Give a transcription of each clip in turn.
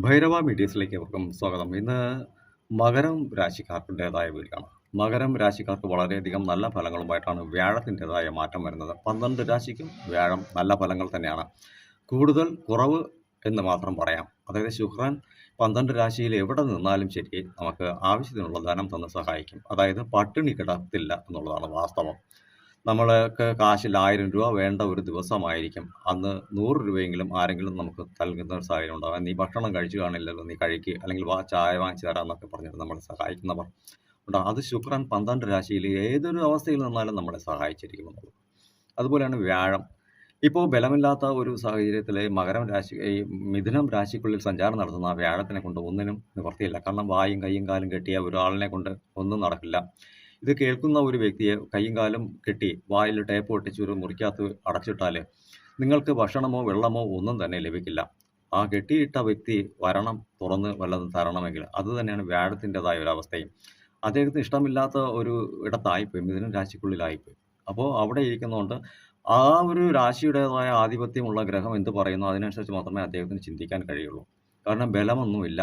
ഭൈരവ മീഡിയസിലേക്ക് അവർക്കും സ്വാഗതം. ഇന്ന് മകരം രാശിക്കാർക്കുടേതായ വീഡിയോയാണ്. മകരം രാശിക്കാർക്ക് വളരെയധികം നല്ല ഫലങ്ങളുമായിട്ടാണ് വ്യാഴത്തിൻ്റെതായ മാറ്റം വരുന്നത്. 12 രാശിക്കും വ്യാഴം നല്ല ഫലങ്ങൾ തന്നെയാണ്. കൂടുതൽ കുറവ് എന്ന് മാത്രം പറയാം. അതായത് ശുക്രൻ 12 രാശിയിൽ എവിടെ നിന്നാലും ശരി നമുക്ക് ആവശ്യത്തിനുള്ള ധനം തന്ന് സഹായിക്കും. അതായത് പട്ടിണി കിടത്തില്ല എന്നുള്ളതാണ് വാസ്തവം. നമ്മൾക്ക് കാശിൽ 1000 രൂപ വേണ്ട ഒരു ദിവസമായിരിക്കും. അന്ന് 100 രൂപയെങ്കിലും ആരെങ്കിലും നമുക്ക് നൽകുന്ന ഒരു സാഹചര്യം ഉണ്ടാകാം. "നീ ഭക്ഷണം കഴിച്ചു കാണില്ലല്ലോ, നീ കഴിക്ക്, അല്ലെങ്കിൽ വാ ചായ വാങ്ങിച്ചു തരാം" എന്നൊക്കെ പറഞ്ഞിട്ട് നമ്മളെ സഹായിക്കുന്നവർ ഉണ്ടാകും. അത് ശുക്രൻ 12 രാശിയിൽ ഏതൊരു അവസ്ഥയിൽ നിന്നാലും നമ്മളെ സഹായിച്ചിരിക്കുമെന്നുള്ളത്. അതുപോലെയാണ് വ്യാഴം. ഇപ്പോൾ ബലമില്ലാത്ത ഒരു സാഹചര്യത്തിൽ ഈ മിഥുനം രാശിക്കുള്ളിൽ സഞ്ചാരം നടത്തുന്ന ആ വ്യാഴത്തിനെ കൊണ്ട് ഒന്നിനും നിവൃത്തിയില്ല. കാരണം വായും കയ്യും കാലും കെട്ടിയ ഒരാളിനെ കൊണ്ട് ഒന്നും നടക്കില്ല. ഇത് കേൾക്കുന്ന ഒരു വ്യക്തിയെ കയ്യും കാലും കെട്ടി വായിൽ ടേപ്പ് ഒട്ടിച്ച് ഒരു മുറിക്കകത്ത് അടച്ചിട്ടാൽ നിങ്ങൾക്ക് ഭക്ഷണമോ വെള്ളമോ ഒന്നും തന്നെ ലഭിക്കില്ല. ആ കെട്ടിയിട്ട വ്യക്തി വരണം, തുറന്ന് വല്ലതും തരണമെങ്കിൽ. അത് തന്നെയാണ് വ്യാഴത്തിൻ്റെതായ ഒരു അവസ്ഥയും. അദ്ദേഹത്തിന് ഇഷ്ടമില്ലാത്ത ഒരു ഇടത്തായിപ്പോയി, മിഥുനം രാശിക്കുള്ളിലായിപ്പോയി. അപ്പോൾ അവിടെ ഇരിക്കുന്നതുകൊണ്ട് ആ ഒരു രാശിയുടേതായ ആധിപത്യമുള്ള ഗ്രഹം എന്ത് പറയുന്നു അതിനനുസരിച്ച് മാത്രമേ അദ്ദേഹത്തിന് ചിന്തിക്കാൻ കഴിയുള്ളൂ. കാരണം ബലമൊന്നുമില്ല.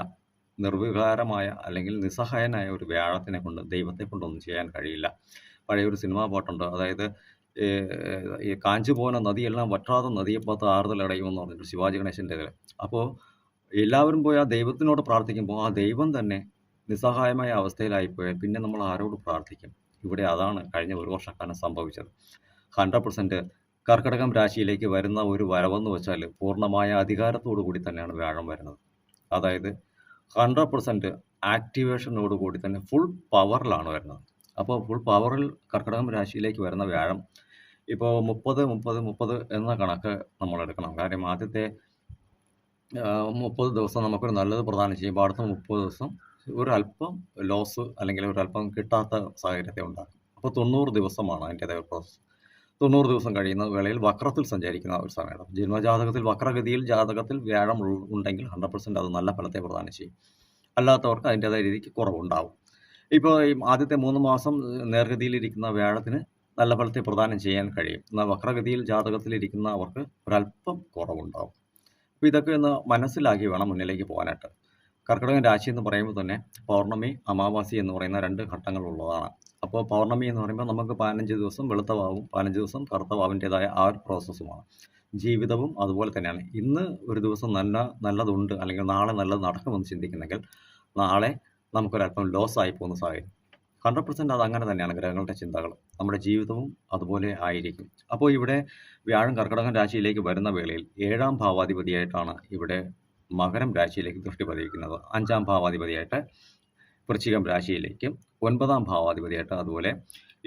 നിർവികാരമായ അല്ലെങ്കിൽ നിസ്സഹായനായ ഒരു വ്യാഴത്തിനെ കൊണ്ട് ദൈവത്തെ കൊണ്ടൊന്നും ചെയ്യാൻ കഴിയില്ല. പഴയൊരു സിനിമാ പാട്ടുണ്ട്. അതായത് ഈ കാഞ്ചു പോന നദിയെല്ലാം വറ്റാതെ നദിയെപ്പാത്ത് ആറുതലടയുമെന്ന് പറഞ്ഞിട്ട് ശിവാജി ഗണേശൻ്റേതിൽ. അപ്പോൾ എല്ലാവരും പോയി ആ ദൈവത്തിനോട് പ്രാർത്ഥിക്കുമ്പോൾ ആ ദൈവം തന്നെ നിസ്സഹായമായ അവസ്ഥയിലായിപ്പോയാൽ പിന്നെ നമ്മൾ ആരോട് പ്രാർത്ഥിക്കും? ഇവിടെ അതാണ് കഴിഞ്ഞ ഒരു വർഷക്കാലം സംഭവിച്ചത്. 100% കർക്കിടകം രാശിയിലേക്ക് വരുന്ന ഒരു വരവെന്ന് വെച്ചാൽ പൂർണ്ണമായ അധികാരത്തോടു കൂടി തന്നെയാണ് വ്യാഴം വരുന്നത്. അതായത് 100% ആക്ടിവേഷനോട് കൂടി തന്നെ ഫുൾ പവറിലാണ് വരുന്നത്. അപ്പോൾ ഫുൾ പവറിൽ കർക്കിടകം രാശിയിലേക്ക് വരുന്ന വ്യാഴം ഇപ്പോൾ 30, 30, 30 എന്ന കണക്ക് നമ്മളെടുക്കണം. കാര്യം ആദ്യത്തെ 30 ദിവസം നമുക്കൊരു നല്ലത് പ്രദാനം ചെയ്യുമ്പോൾ അടുത്ത 30 ദിവസം ഒരല്പം ലോസ് അല്ലെങ്കിൽ ഒരല്പം കിട്ടാത്ത സാഹചര്യത്തെ ഉണ്ടാക്കും. അപ്പോൾ 90 ദിവസമാണ് അതിൻ്റേതായ പ്രോസസ്സ്. 90 ദിവസം കഴിയുന്ന വേളയിൽ വക്രത്തിൽ സഞ്ചരിക്കുന്ന ഒരു സമയമാണ്. ജന്മജാതകത്തിൽ വക്രഗതിയിൽ ജാതകത്തിൽ വ്യാഴം ഉണ്ടെങ്കിൽ 100% അത് നല്ല ഫലത്തെ പ്രദാനം ചെയ്യും. അല്ലാത്തവർക്ക് അതിൻ്റേതായ രീതിക്ക് കുറവുണ്ടാവും. ഇപ്പോൾ ഈ ആദ്യത്തെ 3 മാസം നേർഗതിയിലിരിക്കുന്ന വ്യാഴത്തിന് നല്ല ഫലത്തെ പ്രദാനം ചെയ്യാൻ കഴിയും. എന്നാൽ വക്രഗതിയിൽ ജാതകത്തിലിരിക്കുന്ന അവർക്ക് ഒരല്പം കുറവുണ്ടാവും. അപ്പോൾ ഇതൊക്കെ ഒന്ന് മനസ്സിലാക്കി വേണം മുന്നിലേക്ക് പോകാനായിട്ട്. കർക്കിടകം രാശി എന്ന് പറയുമ്പോൾ തന്നെ പൗർണമി, അമാവാസി എന്ന് പറയുന്ന 2 ഘട്ടങ്ങളുള്ളതാണ്. അപ്പോൾ പൗർണമി എന്ന് പറയുമ്പോൾ നമുക്ക് 15 ദിവസം വെളുത്ത വാവും 15 ദിവസം കറുത്ത വാവിൻ്റേതായ ആ ഒരു പ്രോസസ്സുമാണ്. ജീവിതവും അതുപോലെ തന്നെയാണ്. ഇന്ന് ഒരു ദിവസം നല്ലതുണ്ട് അല്ലെങ്കിൽ നാളെ നല്ലത് നടക്കുമെന്ന് ചിന്തിക്കുന്നെങ്കിൽ നാളെ നമുക്കൊരല്പം ലോസ് ആയി പോകുന്ന സാഹചര്യം. 100% അത് അങ്ങനെ തന്നെയാണ് ഗ്രഹങ്ങളുടെ ചിന്തകൾ. നമ്മുടെ ജീവിതവും അതുപോലെ ആയിരിക്കും. അപ്പോൾ ഇവിടെ വ്യാഴം കർക്കിടകം രാശിയിലേക്ക് വരുന്ന വേളയിൽ 7ാം ഭാവാധിപതിയായിട്ടാണ് ഇവിടെ മകരം രാശിയിലേക്ക് ദൃഷ്ടി പതിക്കുന്നത്. 5ാം ഭാവാധിപതിയായിട്ട് വൃശ്ചികം രാശിയിലേക്കും 9ാം ഭാവാധിപതിയായിട്ട് അതുപോലെ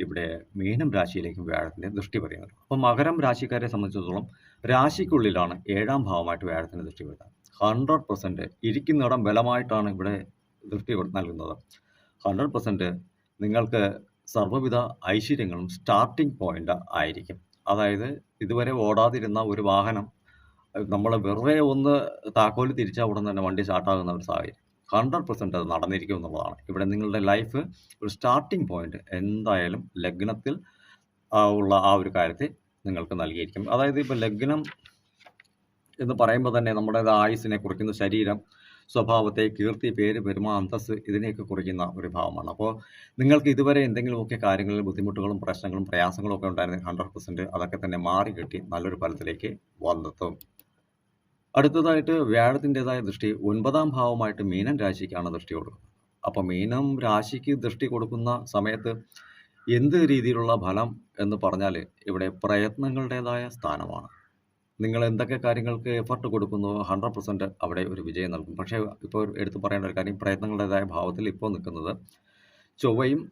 ഇവിടെ മീനം രാശിയിലേക്കും വ്യാഴത്തിൻ്റെ ദൃഷ്ടി പതിയുന്നത്. അപ്പോൾ മകരം രാശിക്കാരെ സംബന്ധിച്ചിടത്തോളം രാശിക്കുള്ളിലാണ് 7ാം ഭാവമായിട്ട് വ്യാഴത്തിൻ്റെ ദൃഷ്ടി വരുന്നത്. 100% ഇരിക്കുന്നിടം ബലമായിട്ടാണ് ഇവിടെ ദൃഷ്ടി നൽകുന്നത്. 100% നിങ്ങൾക്ക് സർവ്വവിധ ഐശ്വര്യങ്ങളും സ്റ്റാർട്ടിംഗ് പോയിന്റ് ആയിരിക്കും. അതായത് ഇതുവരെ ഓടാതിരുന്ന ഒരു വാഹനം നമ്മൾ വെറുതെ ഒന്ന് താക്കോല് തിരിച്ചാൽ ഉടൻ തന്നെ വണ്ടി സ്റ്റാർട്ടാകുന്ന ഒരു സാഹചര്യം. 100% അത് നടന്നിരിക്കും എന്നുള്ളതാണ്. ഇവിടെ നിങ്ങളുടെ ലൈഫ് ഒരു സ്റ്റാർട്ടിംഗ് പോയിന്റ് എന്തായാലും ലഗ്നത്തിൽ ഉള്ള ആ ഒരു കാര്യത്തെ നിങ്ങൾക്ക് നൽകിയിരിക്കും. അതായത് ഇപ്പോൾ ലഗ്നം എന്ന് പറയുമ്പോൾ തന്നെ നമ്മുടെ ആയുസ്സിനെ കുറിക്കുന്ന ശരീരം, സ്വഭാവത്തെ, കീർത്തി, പേര്, പെരുമ, അന്തസ്സ് ഇതിനെയൊക്കെ കുറിക്കുന്ന ഒരു ഭാവമാണ്. അപ്പോൾ നിങ്ങൾക്ക് ഇതുവരെ എന്തെങ്കിലുമൊക്കെ കാര്യങ്ങളിൽ ബുദ്ധിമുട്ടുകളും പ്രശ്നങ്ങളും പ്രയാസങ്ങളും ഒക്കെ ഉണ്ടായിരുന്നെങ്കിൽ 100% അതൊക്കെ തന്നെ മാറി കിട്ടി നല്ലൊരു ഫലത്തിലേക്ക് വന്നെത്തും. അടുത്തതായിട്ട് വ്യാഴത്തിൻ്റെതായ ദൃഷ്ടി 9ാം ഭാവമായിട്ട് മീനം രാശിക്കാണ് ദൃഷ്ടി കൊടുക്കുന്നത്. അപ്പോൾ മീനം രാശിക്ക് ദൃഷ്ടി കൊടുക്കുന്ന സമയത്ത് എന്ത് രീതിയിലുള്ള ഫലം എന്ന് പറഞ്ഞാൽ ഇവിടെ പ്രയത്നങ്ങളുടേതായ സ്ഥാനമാണ്. നിങ്ങൾ എന്തൊക്കെ കാര്യങ്ങൾക്ക് എഫർട്ട് കൊടുക്കുന്നോ 100% അവിടെ ഒരു വിജയം നൽകും. പക്ഷേ ഇപ്പോൾ എടുത്തു പറയേണ്ട ഒരു കാര്യം, പ്രയത്നങ്ങളുടേതായ ഭാവത്തിൽ ഇപ്പോൾ നിൽക്കുന്നത് ചൊവ്വയും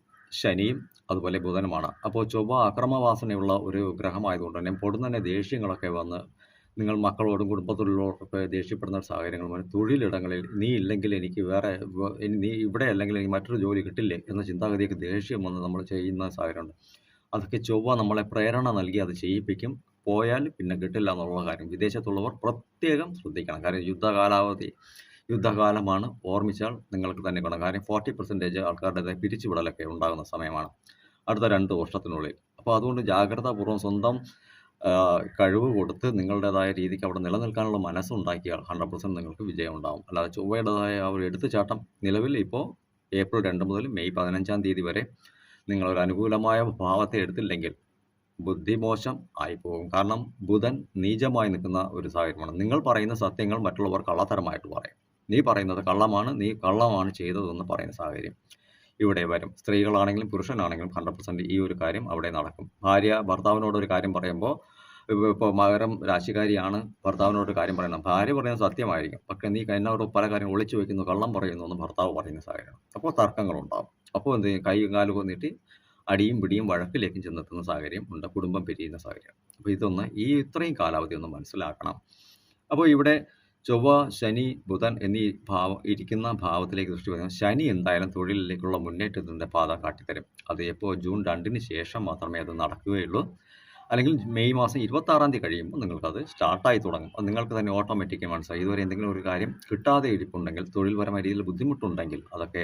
ശനിയും അതുപോലെ ബുധനുമാണ്. അപ്പോൾ ചൊവ്വ അക്രമവാസനയുള്ള ഒരു ഗ്രഹമായതുകൊണ്ട് തന്നെ പൊടുന്നനെ ദേഷ്യങ്ങളൊക്കെ വന്ന് നിങ്ങൾ മക്കളോടും കുടുംബത്തിലുള്ളവർക്കൊക്കെ ദേഷ്യപ്പെടുന്ന ഒരു സാഹചര്യങ്ങൾ വരും. തൊഴിലിടങ്ങളിൽ നീ ഇല്ലെങ്കിൽ എനിക്ക് നീ ഇവിടെ അല്ലെങ്കിൽ എനിക്ക് മറ്റൊരു ജോലി കിട്ടില്ലേ എന്ന ചിന്താഗതിയൊക്കെ ദേഷ്യം വന്ന് നമ്മൾ ചെയ്യുന്ന സാഹചര്യമുണ്ട്. അതൊക്കെ ചൊവ്വ നമ്മളെ പ്രേരണ നൽകി അത് ചെയ്യിപ്പിക്കും. പോയാൽ പിന്നെ കിട്ടില്ല എന്നുള്ള കാര്യം വിദേശത്തുള്ളവർ പ്രത്യേകം ശ്രദ്ധിക്കണം. കാര്യം യുദ്ധകാലമാണ്. ഓർമ്മിച്ചാൽ നിങ്ങൾക്ക് തന്നെ ഗുണം. കാര്യം 40% ആൾക്കാരുടെ പിരിച്ചുവിടലൊക്കെ ഉണ്ടാകുന്ന സമയമാണ് അടുത്ത 2 വർഷത്തിനുള്ളിൽ. അപ്പോൾ അതുകൊണ്ട് ജാഗ്രതാപൂർവ്വം സ്വന്തം കഴിവ് കൊടുത്ത് നിങ്ങളുടേതായ രീതിക്ക് അവിടെ നിലനിൽക്കാനുള്ള മനസ്സുണ്ടാക്കിയാൽ 100% നിങ്ങൾക്ക് വിജയം ഉണ്ടാവും. അല്ലാതെ ചൊവ്വയുടേതായ ആ ഒരു എടുത്തുചാട്ടം നിലവിൽ ഇപ്പോൾ ഏപ്രിൽ 2 മുതൽ മെയ് 15-ാം തീയതി വരെ നിങ്ങളൊരു അനുകൂലമായ ഭാവത്തെ എടുത്തില്ലെങ്കിൽ ബുദ്ധിമോശം ആയിപ്പോകും. കാരണം ബുധൻ നീചമായി നിൽക്കുന്ന ഒരു സാഹചര്യമാണ്. നിങ്ങൾ പറയുന്ന സത്യങ്ങൾ മറ്റുള്ളവർ കള്ളത്തരമായിട്ട് പറയും. നീ പറയുന്നത് കള്ളമാണ്, നീ കള്ളമാണ് ചെയ്തതെന്ന് പറയുന്ന സാഹചര്യം ഇവിടെ വരും. സ്ത്രീകളാണെങ്കിലും പുരുഷനാണെങ്കിലും 100% ഈ ഒരു കാര്യം അവിടെ നടക്കും. ഭാര്യ ഭർത്താവിനോട് ഒരു കാര്യം പറയുമ്പോൾ ഇപ്പോൾ മകരം രാശിക്കാരിയാണ് ഭർത്താവിനോട് ഒരു കാര്യം പറയുന്നത്. ഭാര്യ പറയുന്നത് സത്യമായിരിക്കും. പക്ഷേ നീ എന്നോട് പല കാര്യങ്ങൾ ഒളിച്ചു വെക്കുന്നു, കള്ളം പറയുന്നു എന്ന് ഭർത്താവ് പറയുന്ന സാഹചര്യമാണ്. അപ്പോൾ തർക്കങ്ങളുണ്ടാവും. അപ്പോൾ എന്ത് ചെയ്യും? കൈയും കാലും നീട്ടി അടിയും പിടിയും വഴക്കിലേക്കും ചെന്നെത്തുന്ന സാഹചര്യം ഉണ്ട്. കുടുംബം പിരിയുന്ന സാഹചര്യം. അപ്പോൾ ഇതൊന്ന് ഇത്രയും കാലാവധി ഒന്ന് മനസ്സിലാക്കണം. അപ്പോൾ ഇവിടെ ചൊവ്വ, ശനി, ബുധൻ എന്നീ ഇരിക്കുന്ന ഭാവത്തിലേക്ക് ദൃഷ്ടി വരുന്നത് ശനി എന്തായാലും തൊഴിലിലേക്കുള്ള മുന്നേറ്റത്തിൻ്റെ പാത കാട്ടിത്തരും. അത് എപ്പോൾ ജൂൺ 2-ന് ശേഷം മാത്രമേ അത് നടക്കുകയുള്ളൂ. അല്ലെങ്കിൽ മെയ് മാസം 26-ാം തീയതി കഴിയുമ്പോൾ നിങ്ങൾക്കത് സ്റ്റാർട്ടായി തുടങ്ങും. അത് നിങ്ങൾക്ക് തന്നെ ഓട്ടോമാറ്റിക്കായി മനസ്സിലായി. ഇതുവരെ എന്തെങ്കിലും ഒരു കാര്യം കിട്ടാതെ ഇരിപ്പുണ്ടെങ്കിൽ, തൊഴിൽപരമായ രീതിയിൽ ബുദ്ധിമുട്ടുണ്ടെങ്കിൽ അതൊക്കെ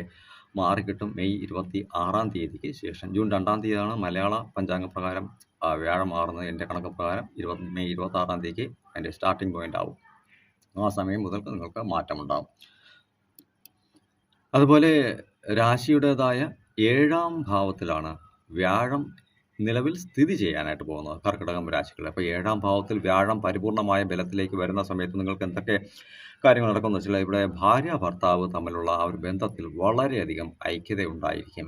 മാറിക്കിട്ടും. മെയ് 26-ാം തീയതിക്ക് ശേഷം. ജൂൺ 2-ാം തീയതിയാണ് മലയാള പഞ്ചാംഗ പ്രകാരം വ്യാഴം മാറുന്നത്. എൻ്റെ കണക്ക് പ്രകാരം മെയ് 26-ാം തീയതിക്ക് അതിൻ്റെ സ്റ്റാർട്ടിംഗ് പോയിന്റ് ആവും. ആ സമയം മുതൽ നിങ്ങൾക്ക് മാറ്റമുണ്ടാകും. അതുപോലെ രാശിയുടേതായ 7-ാം ഭാവത്തിലാണ് വ്യാഴം നിലവിൽ സ്ഥിതി ചെയ്യാനായിട്ട് പോകുന്നത്, കർക്കിടകം രാശികൾ. അപ്പോൾ 7-ാം ഭാവത്തിൽ വ്യാഴം പരിപൂർണമായ ബലത്തിലേക്ക് വരുന്ന സമയത്ത് നിങ്ങൾക്ക് എന്തൊക്കെ കാര്യങ്ങൾ നടക്കുമെന്ന് വെച്ചാൽ, ഇവിടെ ഭാര്യ ഭർത്താവ് തമ്മിലുള്ള ആ ഒരു ബന്ധത്തിൽ വളരെയധികം ഐക്യത ഉണ്ടായിരിക്കും.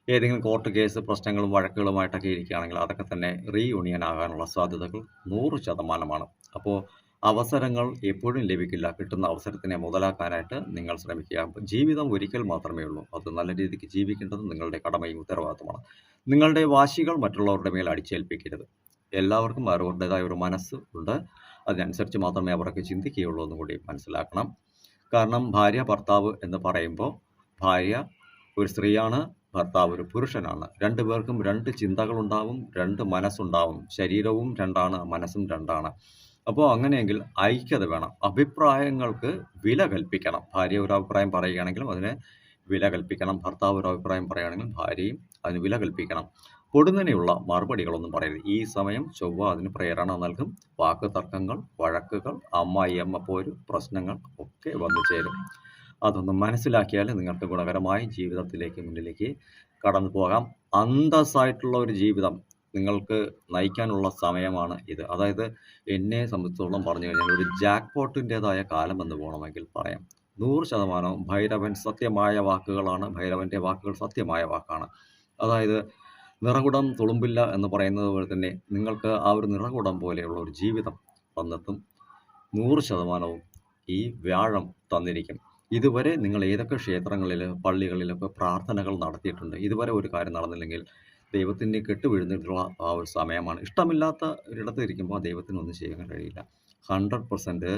ഏതെങ്കിലും കോർട്ട് കേസ് പ്രശ്നങ്ങളും വഴക്കുകളുമായിട്ടൊക്കെ ഇരിക്കുകയാണെങ്കിൽ അതൊക്കെ തന്നെ റീയൂണിയൻ ആകാനുള്ള സാധ്യതകൾ 100%. അപ്പോൾ അവസരങ്ങൾ എപ്പോഴും ലഭിക്കില്ല. കിട്ടുന്ന അവസരത്തിനെ മുതലാക്കാനായിട്ട് നിങ്ങൾ ശ്രമിക്കുക. ജീവിതം ഒരിക്കൽ മാത്രമേ ഉള്ളൂ. അത് നല്ല രീതിക്ക് ജീവിക്കേണ്ടത് നിങ്ങളുടെ കടമയും ഉത്തരവാദിത്തമാണ്. നിങ്ങളുടെ വാശികൾ മറ്റുള്ളവരുടെ മേൽ അടിച്ചേൽപ്പിക്കരുത്. എല്ലാവർക്കും അവരുടേതായ ഒരു മനസ്സ് ഉണ്ട്. അതിനനുസരിച്ച് മാത്രമേ അവർക്ക് ചിന്തിക്കുകയുള്ളൂ എന്നും കൂടി മനസ്സിലാക്കണം. കാരണം ഭാര്യ ഭർത്താവ് എന്ന് പറയുമ്പോൾ ഭാര്യ ഒരു സ്ത്രീയാണ്, ഭർത്താവ് ഒരു പുരുഷനാണ്. രണ്ടുപേർക്കും 2 ചിന്തകളുണ്ടാവും, 2 മനസ്സുണ്ടാവും. ശരീരവും 2ആണ്, മനസ്സും 2ആണ്. അപ്പോൾ അങ്ങനെയെങ്കിൽ ഐക്യത വേണം. അഭിപ്രായങ്ങൾക്ക് വില കൽപ്പിക്കണം. ഭാര്യ ഒരു അഭിപ്രായം പറയുകയാണെങ്കിലും അതിന് വില കൽപ്പിക്കണം. ഭർത്താവ് ഒരു അഭിപ്രായം പറയുകയാണെങ്കിൽ ഭാര്യയും അതിന് വില കൽപ്പിക്കണം. പൊടുന്നനെയുള്ള മറുപടികളൊന്നും പറയരുത്. ഈ സമയം ചൊവ്വ അതിന് പ്രേരണ നൽകും. വാക്ക് തർക്കങ്ങൾ, വഴക്കുകൾ, അമ്മ പോര്, പ്രശ്നങ്ങൾ ഒക്കെ വന്നു ചേരും. അതൊന്ന് മനസ്സിലാക്കിയാൽ നിങ്ങൾക്ക് ഗുണകരമായി ജീവിതത്തിലേക്ക് മുന്നിലേക്ക് കടന്നു പോകാം. അന്തസ്സായിട്ടുള്ള ഒരു ജീവിതം നിങ്ങൾക്ക് നയിക്കാനുള്ള സമയമാണ് ഇത്. അതായത് എന്നെ സംബന്ധിച്ചിടത്തോളം പറഞ്ഞു കഴിഞ്ഞാൽ ഒരു ജാക്ക്പോട്ടിൻ്റെതായ കാലം എന്ന് വേണമെങ്കിൽ പറയാം. 100% ഭൈരവൻ സത്യമായ വാക്കുകളാണ്. ഭൈരവൻ്റെ വാക്കുകൾ സത്യമായ വാക്കാണ്. അതായത് നിറകുടം തുളുമ്പില്ല എന്ന് പറയുന്നത് പോലെ തന്നെ നിങ്ങൾക്ക് ആ ഒരു നിറകുടം പോലെയുള്ള ഒരു ജീവിതം വന്നെത്തും. 100% ഈ വ്യാഴം തന്നിരിക്കും. ഇതുവരെ നിങ്ങൾ ഏതൊക്കെ ക്ഷേത്രങ്ങളിൽ, പള്ളികളിലൊക്കെ പ്രാർത്ഥനകൾ നടത്തിയിട്ടുണ്ട്, ഇതുവരെ ഒരു കാര്യം നടന്നില്ലെങ്കിൽ ദൈവത്തിൻ്റെ കെട്ടുവീഴുന്നിട്ടുള്ള ആ ഒരു സമയമാണ്. ഇഷ്ടമില്ലാത്ത ഒരിടത്ത് ഇരിക്കുമ്പോൾ ദൈവത്തിനൊന്നും ചെയ്യാൻ കഴിയില്ല. 100%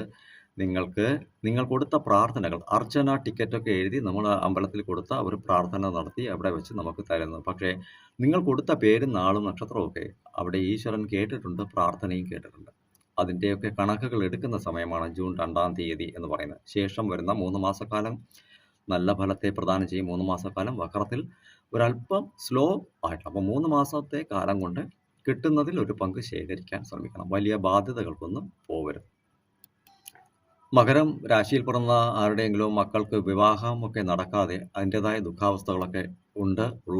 നിങ്ങൾ കൊടുത്ത പ്രാർത്ഥനകൾ, അർച്ചന ടിക്കറ്റൊക്കെ എഴുതി നമ്മൾ അമ്പലത്തിൽ കൊടുത്ത ഒരു പ്രാർത്ഥന നടത്തി അവിടെ വെച്ച് നമുക്ക് തരുന്നത്. പക്ഷേ നിങ്ങൾ കൊടുത്ത പേരും നാളും നക്ഷത്രമൊക്കെ അവിടെ ഈശ്വരൻ കേട്ടിട്ടുണ്ട്, പ്രാർത്ഥനയും കേട്ടിട്ടുണ്ട്. അതിൻ്റെയൊക്കെ കണക്കുകൾ എടുക്കുന്ന സമയമാണ് ജൂൺ 2-ാം തീയതി എന്ന് പറയുന്നത്. ശേഷം വരുന്ന 3 മാസക്കാലം നല്ല ഫലത്തെ പ്രദാനം ചെയ്യും. 3 മാസക്കാലം വക്രത്തിൽ ഒരല്പം സ്ലോ ആയിട്ട്. അപ്പോൾ 3 മാസത്തെ കാലം കൊണ്ട് കിട്ടുന്നതിൽ ഒരു പങ്ക് ശേഖരിക്കാൻ ശ്രമിക്കണം. വലിയ ബാധ്യതകൾക്കൊന്നും പോകരുത്. മകരം രാശിയിൽ പിറന്ന ആരുടെയെങ്കിലും മക്കൾക്ക് വിവാഹമൊക്കെ നടക്കാതെ അതിൻ്റെതായ ദുഃഖാവസ്ഥകളൊക്കെ ഉള്ള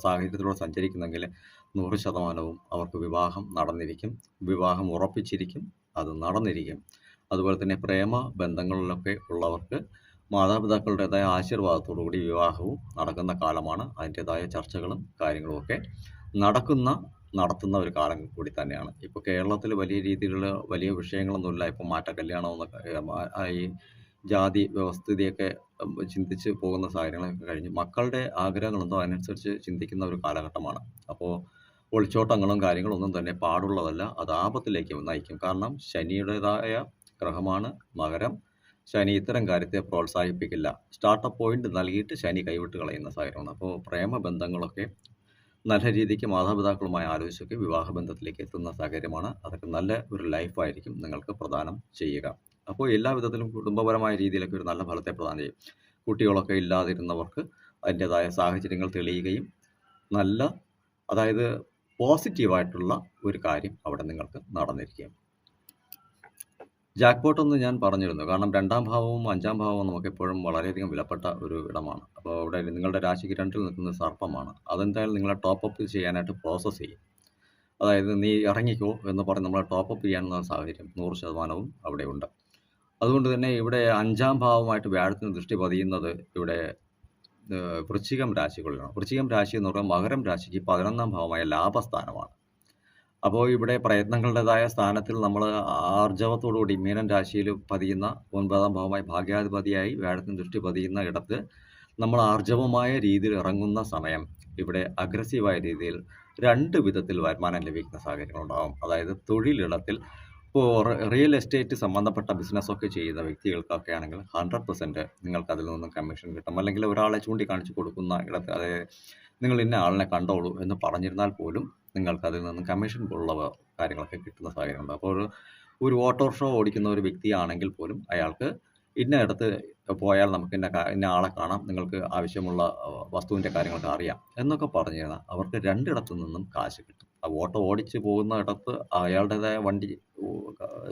സാഹചര്യത്തിലൂടെ സഞ്ചരിക്കുന്നെങ്കിൽ 100% അവർക്ക് വിവാഹം നടന്നിരിക്കും. വിവാഹം ഉറപ്പിച്ചിരിക്കും, അത് നടന്നിരിക്കും. അതുപോലെ തന്നെ പ്രേമ ബന്ധങ്ങളിലൊക്കെ ഉള്ളവർക്ക് മാതാപിതാക്കളുടേതായ ആശീർവാദത്തോടു കൂടി വിവാഹവും നടക്കുന്ന കാലമാണ്. അതിൻ്റെതായ ചർച്ചകളും കാര്യങ്ങളുമൊക്കെ നടത്തുന്ന ഒരു കാലം കൂടി തന്നെയാണ്. ഇപ്പോൾ കേരളത്തിൽ വലിയ രീതിയിലുള്ള വലിയ വിഷയങ്ങളൊന്നുമില്ല. ഇപ്പോൾ കല്യാണം എന്നൊക്കെ ഈ ജാതി വ്യവസ്ഥിതിയൊക്കെ ചിന്തിച്ച് പോകുന്ന സാഹചര്യങ്ങളൊക്കെ കഴിഞ്ഞ് മക്കളുടെ ആഗ്രഹങ്ങളെന്തോ അതിനനുസരിച്ച് ചിന്തിക്കുന്ന ഒരു കാലഘട്ടമാണ്. അപ്പോൾ ഒളിച്ചോട്ടങ്ങളും കാര്യങ്ങളൊന്നും തന്നെ പാടുള്ളതല്ല. അത് ആപത്തിലേക്ക് നയിക്കും. കാരണം ശനിയുടേതായ ഗ്രഹമാണ് മകരം. ശനി ഇത്തരം കാര്യത്തെ പ്രോത്സാഹിപ്പിക്കില്ല. സ്റ്റാർട്ടപ്പ് പോയിന്റ് നൽകിയിട്ട് ശനി കൈവിട്ട് കളയുന്ന സാഹചര്യമാണ്. അപ്പോൾ പ്രേമബന്ധങ്ങളൊക്കെ നല്ല രീതിക്ക് മാതാപിതാക്കളുമായി ആലോചിച്ചൊക്കെ വിവാഹബന്ധത്തിലേക്ക് എത്തുന്ന സാഹചര്യമാണ്. അതൊക്കെ നല്ല ഒരു ലൈഫായിരിക്കും നിങ്ങൾക്ക് പ്രദാനം ചെയ്യുക. അപ്പോൾ എല്ലാ വിധത്തിലും കുടുംബപരമായ രീതിയിലൊക്കെ ഒരു നല്ല ഫലത്തെ പ്രദാനം ചെയ്യും. കുട്ടികളൊക്കെ ഇല്ലാതിരുന്നവർക്ക് അതിൻ്റെതായ സാഹചര്യങ്ങൾ തെളിയുകയും അതായത് പോസിറ്റീവായിട്ടുള്ള ഒരു കാര്യം അവിടെ നിങ്ങൾക്ക് നടന്നിരിക്കും. ജാക്ക്പോട്ട് എന്ന് ഞാൻ പറഞ്ഞിരുന്നു. കാരണം 2ാം ഭാവവും 5ാം ഭാവവും നമുക്കെപ്പോഴും വളരെയധികം വിലപ്പെട്ട ഒരു ഇടമാണ്. അപ്പോൾ അവിടെ നിങ്ങളുടെ രാശിക്ക് 2ൽ നിൽക്കുന്നത് സർപ്പമാണ്. അതെന്തായാലും നിങ്ങളെ ടോപ്പ് അപ്പ് ചെയ്യാനായിട്ട് പ്രോസസ്സ് ചെയ്യും. അതായത് നീ ഇറങ്ങിക്കോ എന്ന് പറഞ്ഞ് നമ്മളെ ടോപ്പ് അപ്പ് ചെയ്യാനുള്ള സാഹചര്യം 100% അവിടെയുണ്ട്. അതുകൊണ്ട് തന്നെ ഇവിടെ 5ാം ഭാവമായിട്ട് വ്യാഴത്തിന് ദൃഷ്ടി പതിയുന്നത് ഇവിടെ വൃശ്ചികം രാശികളിലാണ്. വൃശ്ചികം രാശി എന്ന് പറയുന്നത് മകരം രാശിക്ക് 11ാം ഭാവമായ ലാഭസ്ഥാനമാണ്. അപ്പോൾ ഇവിടെ പ്രയത്നങ്ങളുടേതായ സ്ഥാനത്തിൽ നമ്മൾ ആർജവത്തോടുകൂടി മീനൻ രാശിയിൽ പതിയുന്ന 9ാം ഭാവമായി ഭാഗ്യാധിപതിയായി വ്യാഴത്തിന് ദൃഷ്ടി പതിയുന്ന ഇടത്ത് നമ്മൾ ആർജവമായ രീതിയിൽ ഇറങ്ങുന്ന സമയം ഇവിടെ അഗ്രസീവായ രീതിയിൽ 2 വിധത്തിൽ വരുമാനം ലഭിക്കുന്ന സാഹചര്യങ്ങളുണ്ടാകും. അതായത് തൊഴിലിടത്തിൽ ഇപ്പോൾ റിയൽ എസ്റ്റേറ്റ് സംബന്ധപ്പെട്ട ബിസിനസ്സൊക്കെ ചെയ്യുന്ന വ്യക്തികൾക്കൊക്കെ ആണെങ്കിൽ 100% നിങ്ങൾക്ക് അതിൽ നിന്നും കമ്മീഷൻ കിട്ടും. അല്ലെങ്കിൽ ഒരാളെ ചൂണ്ടിക്കാണിച്ച് കൊടുക്കുന്ന ഇടത്ത് അതായത് നിങ്ങൾ ഇന്ന ആളിനെ കണ്ടോളൂ എന്ന് പറഞ്ഞിരുന്നാൽ പോലും നിങ്ങൾക്ക് അതിൽ നിന്നും കമ്മീഷൻ പോലുള്ള കാര്യങ്ങളൊക്കെ കിട്ടുന്ന സാഹചര്യമുണ്ട്. അപ്പോൾ ഒരു ഓട്ടോറിക്ഷ ഓടിക്കുന്ന ഒരു വ്യക്തിയാണെങ്കിൽ പോലും അയാൾക്ക് ഇന്ന ഇടത്ത് പോയാൽ നമുക്ക് ഇന്ന ആളെ കാണാം, നിങ്ങൾക്ക് ആവശ്യമുള്ള വസ്തുവിൻ്റെ കാര്യങ്ങളൊക്കെ അറിയാം എന്നൊക്കെ പറഞ്ഞു കഴിഞ്ഞാൽ അവർക്ക് 2 ഇടത്തു നിന്നും കാശ് കിട്ടും. ആ ഓട്ടോ ഓടിച്ച് പോകുന്ന ഇടത്ത് അയാളുടേതായ വണ്ടി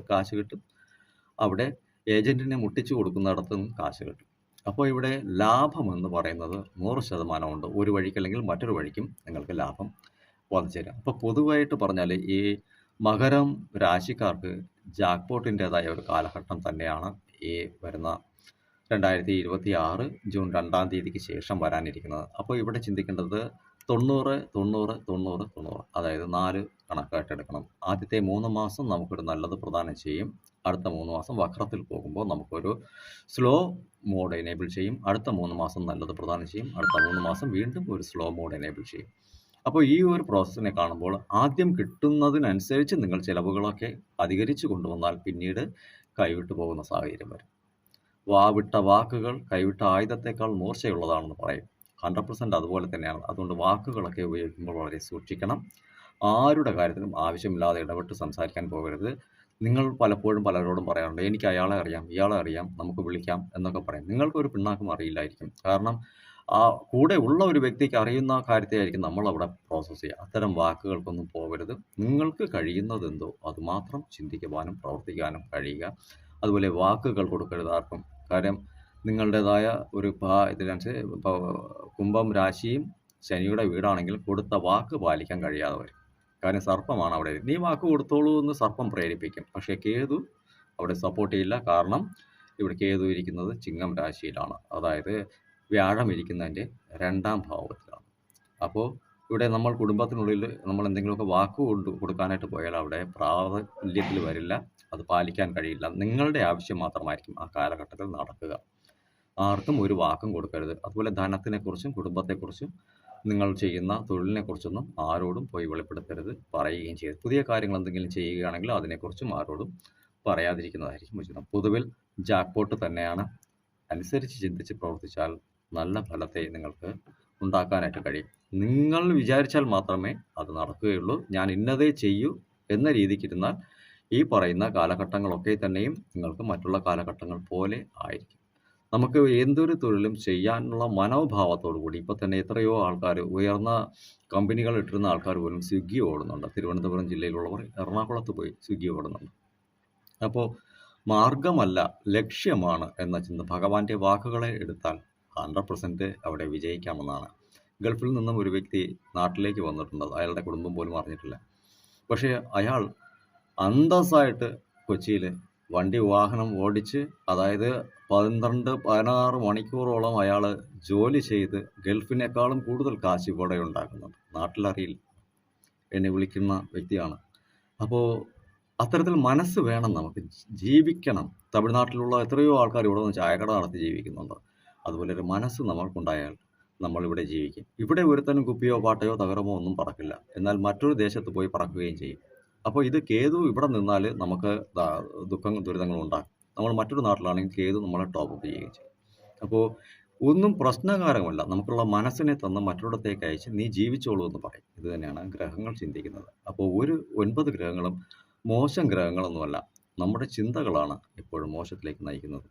കാശ് കിട്ടും. അവിടെ ഏജൻറ്റിനെ മുട്ടിച്ചു കൊടുക്കുന്നിടത്ത് നിന്നും കാശ് കിട്ടും. അപ്പോൾ ഇവിടെ ലാഭമെന്ന് പറയുന്നത് 100% ഉണ്ട്. ഒരു വഴിക്ക് അല്ലെങ്കിൽ മറ്റൊരു വഴിക്കും നിങ്ങൾക്ക് ലാഭം വന്നു ചേരാം. അപ്പോൾ പൊതുവായിട്ട് പറഞ്ഞാൽ ഈ മകരം രാശിക്കാർക്ക് ജാക്ക്പോട്ടിൻ്റെതായ ഒരു കാലഘട്ടം തന്നെയാണ് ഈ വരുന്ന 2026 ജൂൺ 2ാം തീയതിക്ക് ശേഷം വരാനിരിക്കുന്നത്. അപ്പോൾ ഇവിടെ ചിന്തിക്കേണ്ടത് 90, 90, 90, 90 അതായത് 4 കണക്കായിട്ട് എടുക്കണം. ആദ്യത്തെ 3 മാസം നമുക്കൊരു നല്ലത് പ്രദാനം ചെയ്യും. അടുത്ത 3 മാസം വക്രത്തിൽ പോകുമ്പോൾ നമുക്കൊരു സ്ലോ മോഡ് എനേബിൾ ചെയ്യും. അടുത്ത 3 മാസം നല്ലത് പ്രദാനം ചെയ്യും. അടുത്ത 3 മാസം വീണ്ടും ഒരു സ്ലോ മോഡ് എനേബിൾ ചെയ്യും. അപ്പോൾ ഈ ഒരു പ്രോസസ്സിനെ കാണുമ്പോൾ ആദ്യം കിട്ടുന്നതിനനുസരിച്ച് നിങ്ങൾ ചിലവുകളൊക്കെ അധികരിച്ചു കൊണ്ടുവന്നാൽ പിന്നീട് കൈവിട്ടു പോകുന്ന സാഹചര്യം വരും. വാവിട്ട വാക്കുകൾ കൈവിട്ട ആയുധത്തേക്കാൾ മൂർച്ചയുള്ളതാണെന്ന് പറയും. 100% അതുപോലെ തന്നെയാണ്. അതുകൊണ്ട് വാക്കുകളൊക്കെ ഉപയോഗിക്കുമ്പോൾ വളരെ സൂക്ഷിക്കണം. ആരുടെ കാര്യത്തിലും ആവശ്യമില്ലാതെ ഇടപെട്ട് സംസാരിക്കാൻ പോകരുത്. നിങ്ങൾ പലപ്പോഴും പലരോടും പറയാറുണ്ട്, എനിക്ക് അയാളെ അറിയാം, ഇയാളെ അറിയാം, നമുക്ക് വിളിക്കാം എന്നൊക്കെ പറയും. നിങ്ങൾക്കൊരു പിണ്ണാക്കും അറിയില്ലായിരിക്കും. കാരണം ആ കൂടെ ഉള്ള ഒരു വ്യക്തിക്ക് അറിയുന്ന കാര്യത്തെയായിരിക്കും നമ്മളവിടെ പ്രോസസ്സ് ചെയ്യുക. അത്തരം വാക്കുകൾക്കൊന്നും പോകരുത്. നിങ്ങൾക്ക് കഴിയുന്നതെന്തോ അതുമാത്രം ചിന്തിക്കുവാനും പ്രവർത്തിക്കാനും കഴിയുക. അതുപോലെ വാക്കുകൾ കൊടുക്കരുത് ആർക്കും. കാര്യം നിങ്ങളുടേതായ ഒരു ഇതിനനുസരിച്ച് ഇപ്പോൾ കുംഭം രാശിയും ശനിയുടെ വീടാണെങ്കിൽ കൊടുത്ത വാക്ക് പാലിക്കാൻ കഴിയാതെ വരും. കാര്യം സർപ്പമാണ് അവിടെ. നീ വാക്ക് കൊടുത്തോളൂ എന്ന് സർപ്പം പ്രേരിപ്പിക്കും. പക്ഷേ കേതു അവിടെ സപ്പോർട്ട് ചെയ്യില്ല. കാരണം ഇവിടെ കേതു ഇരിക്കുന്നത് ചിങ്ങം രാശിയിലാണ്. അതായത് വ്യാഴം ഇരിക്കുന്നതിൻ്റെ 2ാം ഭാവത്തിലാണ്. അപ്പോൾ ഇവിടെ നമ്മൾ കുടുംബത്തിനുള്ളിൽ നമ്മൾ എന്തെങ്കിലുമൊക്കെ വാക്ക് കൊടുക്കാനായിട്ട് പോയാൽ അവിടെ പ്രാബല്യത്തിൽ വരില്ല. അത് പാലിക്കാൻ കഴിയില്ല. നിങ്ങളുടെ ആവശ്യം മാത്രമായിരിക്കും ആ കാലഘട്ടത്തിൽ നടക്കുക. ആർക്കും ഒരു വാക്കും കൊടുക്കരുത്. അതുപോലെ ധനത്തിനെക്കുറിച്ചും കുടുംബത്തെക്കുറിച്ചും നിങ്ങൾ ചെയ്യുന്ന തൊഴിലിനെക്കുറിച്ചൊന്നും ആരോടും പോയി വെളിപ്പെടുത്തരുത്, പറയുകയും ചെയ്യരുത്. പുതിയ കാര്യങ്ങൾ എന്തെങ്കിലും ചെയ്യുകയാണെങ്കിൽ അതിനെക്കുറിച്ചും ആരോടും പറയാതിരിക്കുന്നതായിരിക്കും ഉചിതം. പൊതുവിൽ ജാക്ക്പോട്ട് തന്നെയാണ്. അനുസരിച്ച് ചിന്തിച്ച് പ്രവർത്തിച്ചാൽ നല്ല ഫലത്തെ നിങ്ങൾക്ക് ഉണ്ടാക്കാനായിട്ട് കഴിയും. നിങ്ങൾ വിചാരിച്ചാൽ മാത്രമേ അത് നടക്കുകയുള്ളൂ. ഞാൻ ഇന്നതേ ചെയ്യൂ എന്ന രീതിക്കിരുന്നാൽ ഈ പറയുന്ന കാലഘട്ടങ്ങളൊക്കെ തന്നെയും നിങ്ങൾക്ക് മറ്റുള്ള കാലഘട്ടങ്ങൾ പോലെ ആയിരിക്കും. നമുക്ക് എന്തൊരു തൊഴിലും ചെയ്യാനുള്ള മനോഭാവത്തോടു കൂടി ഇപ്പോൾ തന്നെ എത്രയോ ആൾക്കാർ ഉയർന്ന കമ്പനികൾ ഇട്ടിരുന്ന ആൾക്കാർ പോലും സ്വിഗ്ഗി ഓടുന്നുണ്ട്. തിരുവനന്തപുരം ജില്ലയിലുള്ളവർ എറണാകുളത്ത് പോയി സ്വിഗ്ഗി ഓടുന്നുണ്ട്. അപ്പോൾ മാർഗമല്ല ലക്ഷ്യമാണ് എന്ന ചിന്ത ഭഗവാന്റെ വാക്കുകളെ എടുത്താൽ 100% അവിടെ വിജയിക്കാമെന്നാണ്. ഗൾഫിൽ നിന്നും ഒരു വ്യക്തി നാട്ടിലേക്ക് വന്നിട്ടുണ്ട്. അയാളുടെ കുടുംബം പോലും അറിഞ്ഞിട്ടില്ല. പക്ഷേ അയാൾ അന്തസ്സായിട്ട് കൊച്ചിയിൽ വണ്ടി വാഹനം ഓടിച്ച് അതായത് 12, 16 മണിക്കൂറോളം അയാൾ ജോലി ചെയ്ത് ഗൾഫിനേക്കാളും കൂടുതൽ കാശ് ഇവിടെ ഉണ്ടാക്കുന്നുണ്ട്. നാട്ടിലറിയില്ല. എന്നെ വിളിക്കുന്ന വ്യക്തിയാണ്. അപ്പോൾ അത്തരത്തിൽ മനസ്സ് വേണം നമുക്ക്. ജീവിക്കണം. തമിഴ്നാട്ടിലുള്ള എത്രയോ ആൾക്കാർ ഇവിടെ നിന്ന് ചായക്കട നടത്തി ജീവിക്കുന്നുണ്ട്. അതുപോലെ ഒരു മനസ്സ് നമ്മൾക്കുണ്ടായാൽ നമ്മളിവിടെ ജീവിക്കും. ഇവിടെ ഒരുത്തനും കുപ്പിയോ പാട്ടയോ തകരമോ ഒന്നും പറക്കില്ല. എന്നാൽ മറ്റൊരു ദേശത്ത് പോയി പറക്കുകയും ചെയ്യും. അപ്പോൾ ഇത് കേതു ഇവിടെ നിന്നാൽ നമുക്ക് ദുരിതങ്ങളും ഉണ്ടാകും. നമ്മൾ മറ്റൊരു നാട്ടിലാണെങ്കിൽ കേതു നമ്മളെ ടോപ്പ് അപ്പ് ചെയ്യുകയും ചെയ്യും. അപ്പോൾ ഒന്നും പ്രശ്നകാരമല്ല. നമുക്കുള്ള മനസ്സിനെ തന്ന് മറ്റൊരിടത്തേക്ക് അയച്ച് നീ ജീവിച്ചോളൂ എന്ന് പറയും. ഇത് തന്നെയാണ് ഗ്രഹങ്ങൾ ചിന്തിക്കുന്നത്. അപ്പോൾ ഒരു 9 ഗ്രഹങ്ങളും മോശം ഗ്രഹങ്ങളൊന്നുമല്ല. നമ്മുടെ ചിന്തകളാണ് എപ്പോഴും മോശത്തിലേക്ക് നയിക്കുന്നത്.